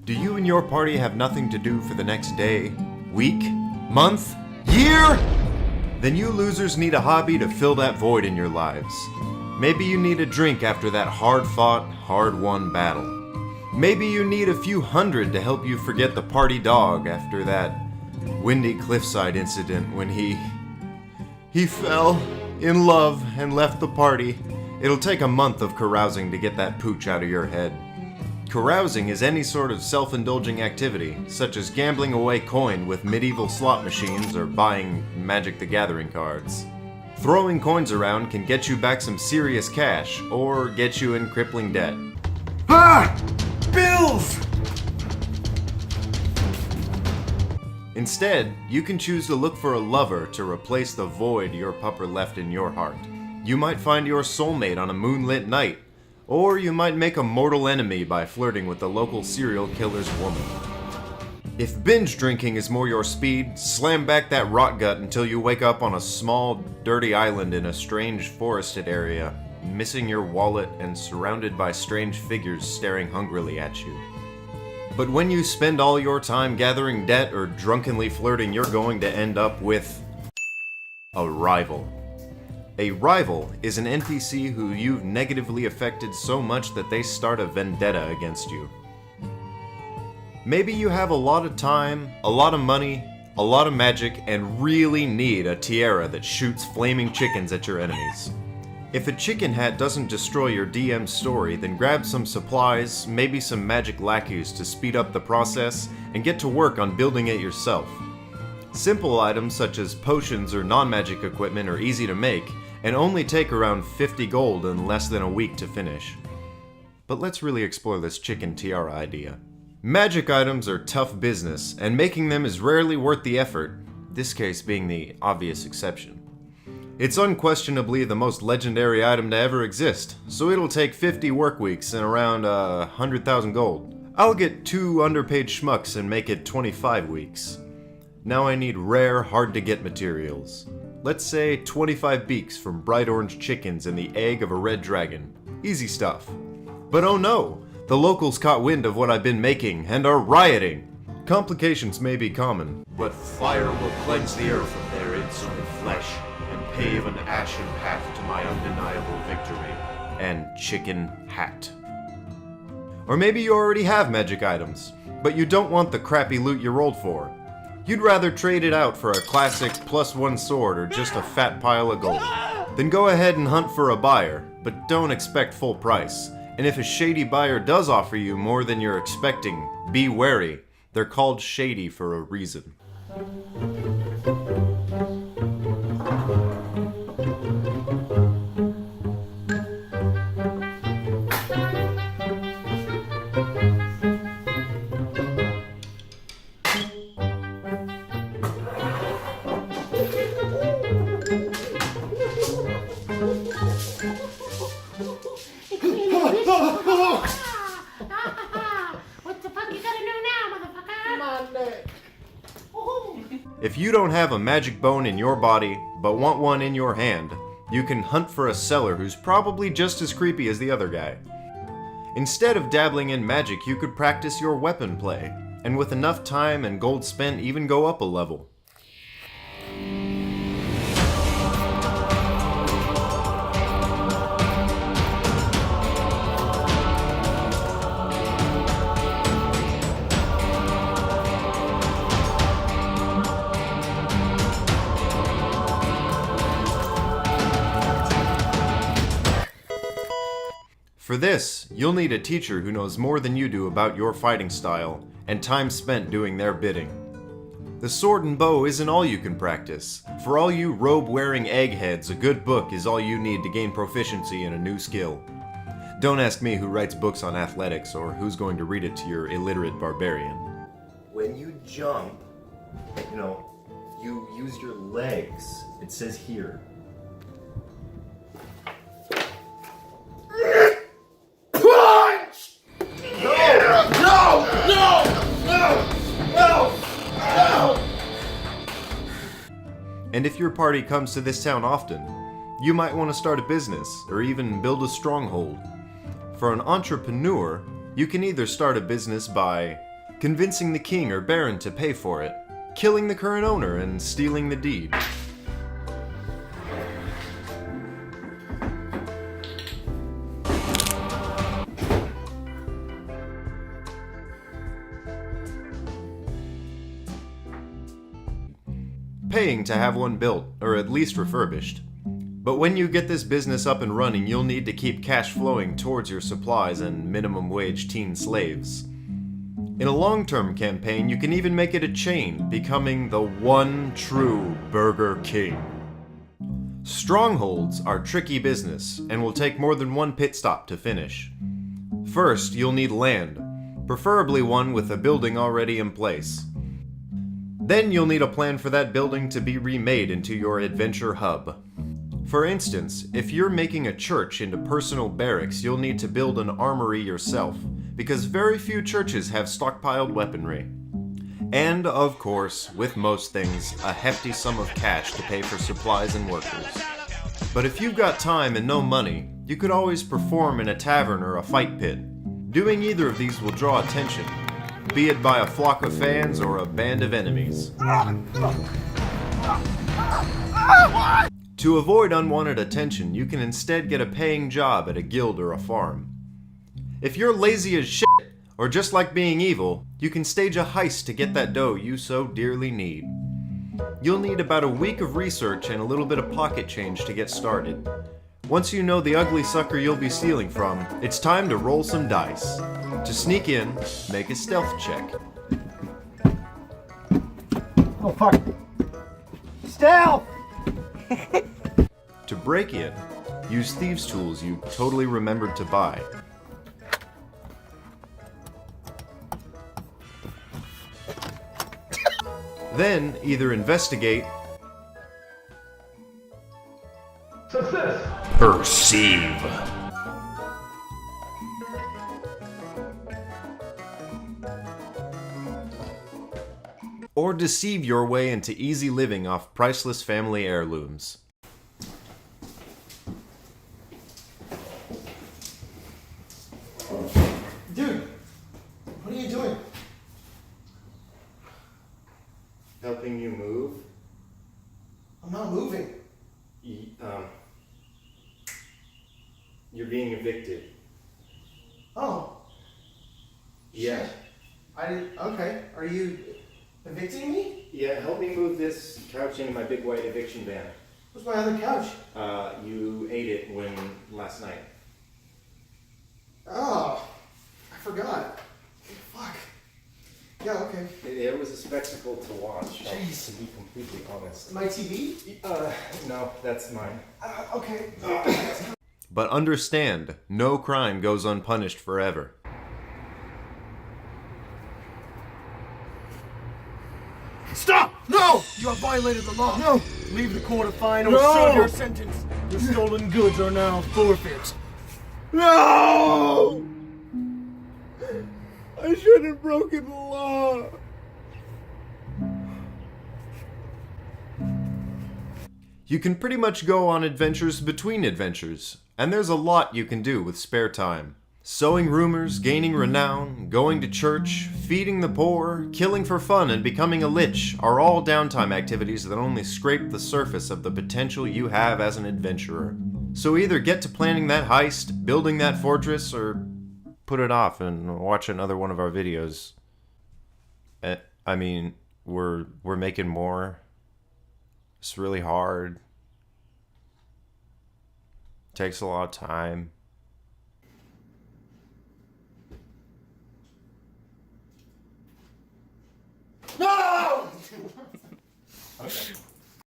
Do you and your party have nothing to do for the next day, week, month, year? Then you losers need a hobby to fill that void in your lives. Maybe you need a drink after that hard-fought, hard-won battle. Maybe you need a few hundred to help you forget the party dog after that windy cliffside incident when he fell in love and left the party. It'll take a month of carousing to get that pooch out of your head. Carousing is any sort of self-indulging activity, such as gambling away coin with medieval slot machines or buying Magic the Gathering cards. Throwing coins around can get you back some serious cash, or get you in crippling debt. Ah! Bills! Instead, you can choose to look for a lover to replace the void your pupper left in your heart. You might find your soulmate on a moonlit night, or you might make a mortal enemy by flirting with the local serial killer's woman. If binge drinking is more your speed, slam back that rot gut until you wake up on a small, dirty island in a strange forested area, missing your wallet and surrounded by strange figures staring hungrily at you. But when you spend all your time gathering debt or drunkenly flirting, you're going to end up with a rival. A rival is an NPC who you've negatively affected so much that they start a vendetta against you. Maybe you have a lot of time, a lot of money, a lot of magic, and really need a tiara that shoots flaming chickens at your enemies. If a chicken hat doesn't destroy your DM's story, then grab some supplies, maybe some magic lackeys to speed up the process, and get to work on building it yourself. Simple items such as potions or non-magic equipment are easy to make, and only take around 50 gold in less than a week to finish. But let's really explore this chicken tiara idea. Magic items are tough business, and making them is rarely worth the effort, this case being the obvious exception. It's unquestionably the most legendary item to ever exist, so it'll take 50 work weeks and around 100,000 gold. I'll get 2 underpaid schmucks and make it 25 weeks. Now I need rare, hard-to-get materials. Let's say 25 beaks from bright orange chickens and the egg of a red dragon. Easy stuff. But oh no! The locals caught wind of what I've been making and are rioting! Complications may be common, but fire will cleanse the earth of their insolent flesh and pave an ashen path to my undeniable victory. And chicken hat. Or maybe you already have magic items, but you don't want the crappy loot you rolled for. You'd rather trade it out for a classic +1 sword or just a fat pile of gold. Then go ahead and hunt for a buyer, but don't expect full price. And if a shady buyer does offer you more than you're expecting, be wary. They're called shady for a reason. What the fuck you gotta do now, motherfucker? My neck. If you don't have a magic bone in your body, but want one in your hand, you can hunt for a seller who's probably just as creepy as the other guy. Instead of dabbling in magic, you could practice your weapon play, and with enough time and gold spent, even go up a level. For this, you'll need a teacher who knows more than you do about your fighting style, and time spent doing their bidding. The sword and bow isn't all you can practice. For all you robe-wearing eggheads, a good book is all you need to gain proficiency in a new skill. Don't ask me who writes books on athletics, or who's going to read it to your illiterate barbarian. When you jump, you use your legs. It says here. And if your party comes to this town often, you might want to start a business or even build a stronghold. For an entrepreneur, you can either start a business by convincing the king or baron to pay for it, killing the current owner and stealing the deed. Paying to have one built, or at least refurbished. But when you get this business up and running, you'll need to keep cash flowing towards your supplies and minimum wage teen slaves. In a long-term campaign, you can even make it a chain, becoming the one true Burger King. Strongholds are tricky business, and will take more than one pit stop to finish. First, you'll need land, preferably one with a building already in place. Then you'll need a plan for that building to be remade into your adventure hub. For instance, if you're making a church into personal barracks, you'll need to build an armory yourself, because very few churches have stockpiled weaponry. And, of course, with most things, a hefty sum of cash to pay for supplies and workers. But if you've got time and no money, you could always perform in a tavern or a fight pit. Doing either of these will draw attention, be it by a flock of fans or a band of enemies. To avoid unwanted attention, you can instead get a paying job at a guild or a farm. If you're lazy as shit, or just like being evil, you can stage a heist to get that dough you so dearly need. You'll need about a week of research and a little bit of pocket change to get started. Once you know the ugly sucker you'll be stealing from, it's time to roll some dice. To sneak in, make a stealth check. Oh, fuck. Stealth! To break in, use thieves' tools you totally remembered to buy. Then, either investigate, Success! perceive, or deceive your way into easy living off priceless family heirlooms. Dude, what are you doing? Helping you move? I'm not moving. You're being evicted. Oh. Yeah. Shit. I didn't. Okay. Are you evicting me? Yeah, help me move this couch into my big white eviction van. Where's my other couch? You ate it last night. Oh, I forgot. Fuck. Yeah. Okay. It was a spectacle to watch, Jeez. to be completely honest. My TV? No, that's mine. Okay. But understand, no crime goes unpunished forever. Stop! No! You have violated the law. No! Leave the court of fine or No! serve your sentence. Your stolen goods are now forfeit. No! I shouldn't have broken the law. You can pretty much go on adventures between adventures, and there's a lot you can do with spare time. Sowing rumors, gaining renown, going to church, feeding the poor, killing for fun, and becoming a lich are all downtime activities that only scrape the surface of the potential you have as an adventurer. So either get to planning that heist, building that fortress, or put it off and watch another one of our videos. I mean, we're making more. It's really hard. Takes a lot of time. No! Okay.